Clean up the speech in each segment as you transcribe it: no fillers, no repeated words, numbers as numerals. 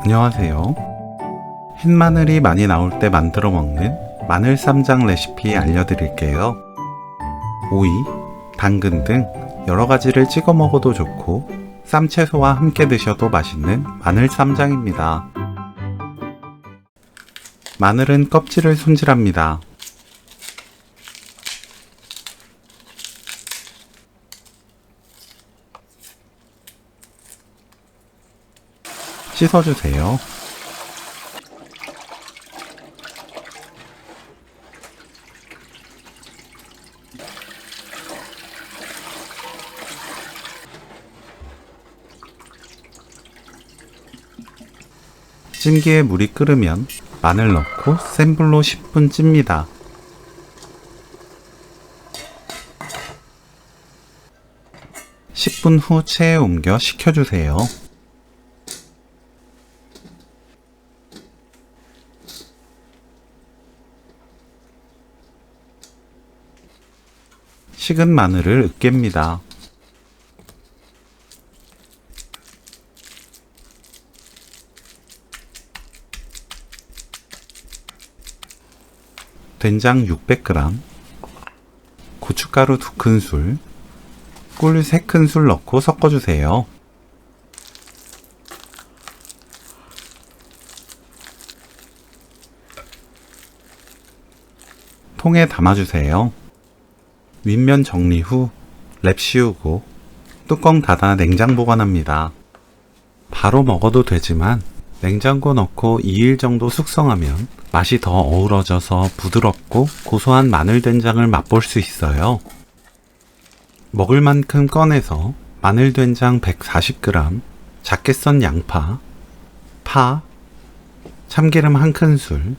안녕하세요. 흰마늘이 많이 나올 때 만들어 먹는 마늘 쌈장 레시피 알려드릴게요. 오이, 당근 등 여러 가지를 찍어 먹어도 좋고 쌈채소와 함께 드셔도 맛있는 마늘 쌈장입니다. 마늘은 껍질을 손질합니다. 씻어주세요. 찜기에 물이 끓으면 마늘 넣고 센 불로 10분 찝니다. (10분) 후 체에 옮겨 식혀주세요. 식은 마늘을 으깹니다. 된장 600g, 고춧가루 2큰술, 꿀 3큰술 넣고 섞어주세요. 통에 담아주세요. 윗면 정리 후 랩 씌우고 뚜껑 닫아 냉장 보관합니다. 바로 먹어도 되지만 냉장고 넣고 2일 정도 숙성하면 맛이 더 어우러져서 부드럽고 고소한 마늘된장을 맛볼 수 있어요. 먹을 만큼 꺼내서 마늘된장 140g, 작게 썬 양파, 파, 참기름 1큰술,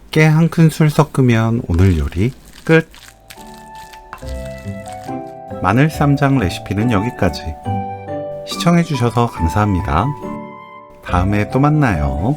깨 1큰술 섞으면 오늘 요리 끝! 마늘 쌈장 레시피는 여기까지. 시청해주셔서 감사합니다. 다음에 또 만나요.